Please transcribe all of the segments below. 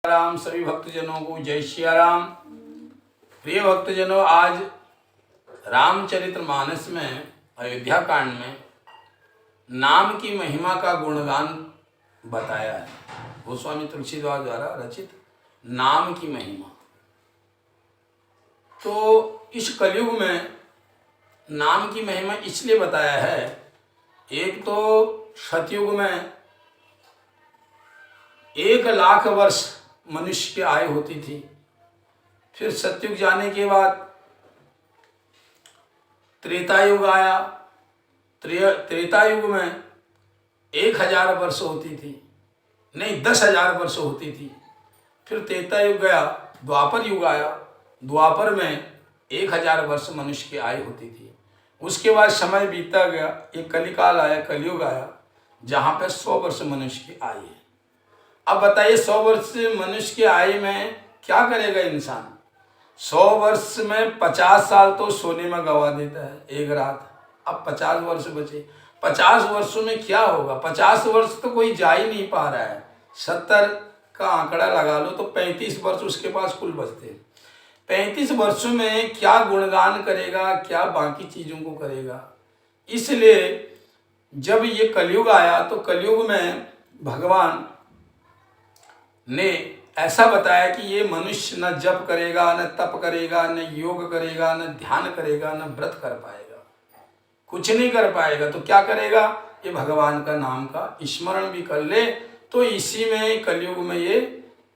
राम सभी भक्तजनों को जय श्री राम। प्रिय भक्तजनों, आज रामचरितमानस में अयोध्या कांड में नाम की महिमा का गुणगान बताया है। गोस्वामी तुलसीदास द्वारा रचित नाम की महिमा। तो इस कलयुग में नाम की महिमा इसलिए बताया है, एक तो सतयुग में 1,00,000 वर्ष मनुष्य की आयु होती थी। फिर सतयुग जाने के बाद त्रेता युग आया। त्रेता युग में 1,000 वर्ष होती थी, नहीं 10,000 वर्ष होती थी। फिर त्रेता युग गया, द्वापर युग आया। द्वापर में 1,000 वर्ष मनुष्य की आयु होती थी। उसके बाद समय बीतता गया, एक कलिकाल आया, कलयुग आया, जहाँ पे 100 वर्ष मनुष्य की आयु है। अब बताइए 100 वर्ष मनुष्य की आयु में क्या करेगा इंसान? 100 वर्ष में 50 साल तो सोने में गवा देता है, एक रात। अब 50 वर्ष बचे। 50 वर्षों में क्या होगा? 50 वर्ष तो कोई जा ही नहीं पा रहा है। 70 का आंकड़ा लगा लो तो 35 वर्ष उसके पास कुल बचते हैं। 35 वर्षों में क्या गुणगान करेगा, क्या बाकी चीज़ों को करेगा? इसलिए जब ये कलयुग आया तो कलयुग में भगवान ने ऐसा बताया कि ये मनुष्य न जप करेगा, न तप करेगा, न योग करेगा, न ध्यान करेगा, न व्रत कर पाएगा, कुछ नहीं कर पाएगा। तो क्या करेगा? ये भगवान का नाम का स्मरण भी कर ले तो इसी में कलयुग में ये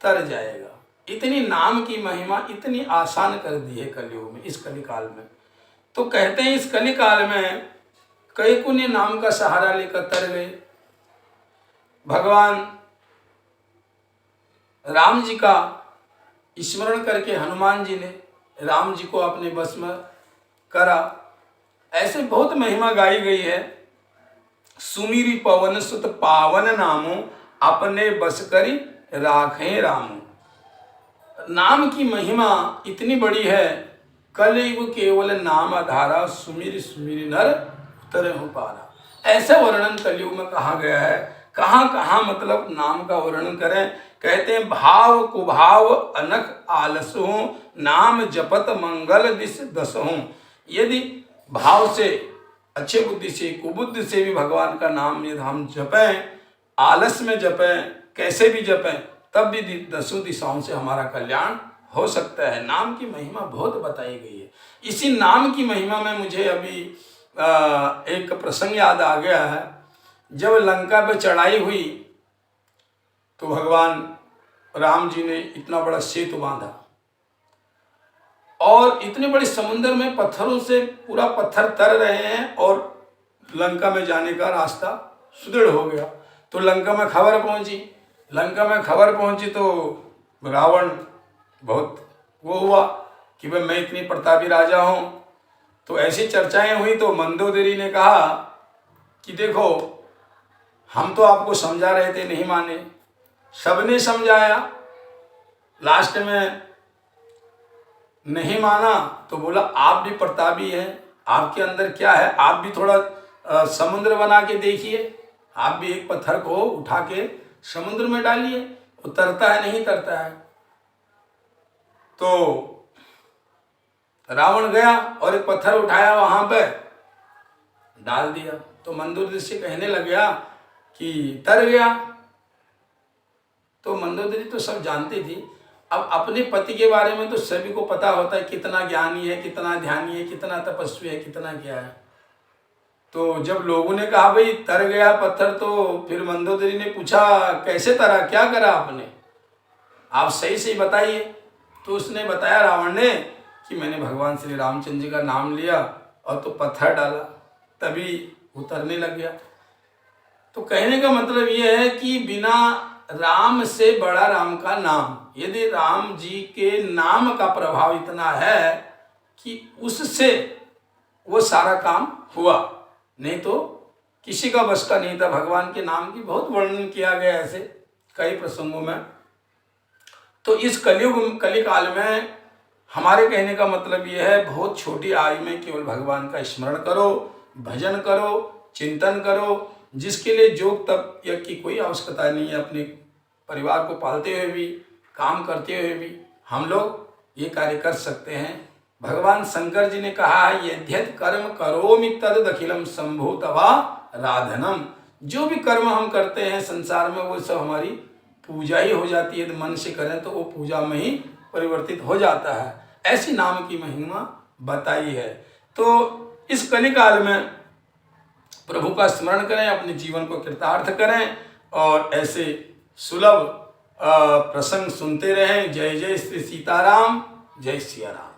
तर जाएगा। इतनी नाम की महिमा इतनी आसान कर दी है कलयुग में, इस कलिकाल में। तो कहते हैं इस कलिकाल में कई पुण्य नाम का सहारा लेकर तर गए। भगवान राम जी का स्मरण करके हनुमान जी ने राम जी को अपने बस में करा। ऐसे बहुत महिमा गाई गई है। सुमिरि पवन सुत पावन नामो, अपने बस करी राखें रामो। नाम की महिमा इतनी बड़ी है, कलयुग केवल नाम आधारा, सुमिरि सुमिरि नर उतरे हो पारा। ऐसा वर्णन कलयुग में कहा गया है। कहाँ कहाँ मतलब नाम का वर्णन करें। कहते हैं भाव कुभाव अनख आलसों, नाम जपत मंगल दिस दसों। यदि भाव से, अच्छे बुद्धि से, कुबुद्धि से भी भगवान का नाम यदि हम जपें, आलस में जपें, कैसे भी जपें, तब भी दसों दिशाओं से हमारा कल्याण हो सकता है। नाम की महिमा बहुत बताई गई है। इसी नाम की महिमा में मुझे अभी एक प्रसंग याद आ गया है। जब लंका पे चढ़ाई हुई तो भगवान राम जी ने इतना बड़ा सेतु बांधा और इतने बड़े समुद्र में पत्थरों से पूरा पत्थर तर रहे हैं और लंका में जाने का रास्ता सुदृढ़ हो गया। तो लंका में खबर पहुंची तो रावण बहुत वो हुआ कि भाई मैं इतनी प्रतापी राजा हूं। तो ऐसी चर्चाएं हुई तो मंदोदरी ने कहा कि देखो, हम तो आपको समझा रहे थे, नहीं माने। सबने समझाया, लास्ट में नहीं माना तो बोला आप भी प्रतापी हैं, आपके अंदर क्या है, आप भी थोड़ा समुद्र बना के देखिए, आप भी एक पत्थर को उठा के समुद्र में डालिए, वो तरता है नहीं तरता है। तो रावण गया और एक पत्थर उठाया, वहां पे डाल दिया। तो मंदोदरी से कहने लग गया कि तर गया। तो मंदोदरी तो सब जानती थी। अब अपने पति के बारे में तो सभी को पता होता है, कितना ज्ञानी है, कितना ध्यानी है, कितना तपस्वी है, कितना क्या है। तो जब लोगों ने कहा भाई तर गया पत्थर, तो फिर मंदोदरी ने पूछा कैसे तरा, क्या करा आपने, आप सही सही बताइए। तो उसने बताया, रावण ने, कि मैंने भगवान श्री रामचंद्र जी का नाम लिया और तो पत्थर डाला, तभी उतरने लग गया। तो कहने का मतलब ये है कि बिना राम से बड़ा राम का नाम। यदि राम जी के नाम का प्रभाव इतना है कि उससे वो सारा काम हुआ, नहीं तो किसी का बस का नहीं था। भगवान के नाम की बहुत वर्णन किया गया ऐसे कई प्रसंगों में। तो इस कलिकाल में हमारे कहने का मतलब यह है, बहुत छोटी आयु में केवल भगवान का स्मरण करो, भजन करो, चिंतन करो, जिसके लिए जोग तप की कोई आवश्यकता नहीं है। अपने परिवार को पालते हुए भी काम करते हुए भी हम लोग ये कार्य कर सकते हैं। भगवान शंकर जी ने कहा है, यद्यत कर्म करोमि तद अखिलम संभूतवा राधनम। जो भी कर्म हम करते हैं संसार में वो सब हमारी पूजा ही हो जाती है। मन से करें तो वो पूजा में ही परिवर्तित हो जाता है। ऐसी नाम की महिमा बताई है। तो इस कलिकाल में प्रभु का स्मरण करें, अपने जीवन को कृतार्थ करें और ऐसे सुलभ प्रसंग सुनते रहें। जय जय श्री सीताराम, जय सिया राम।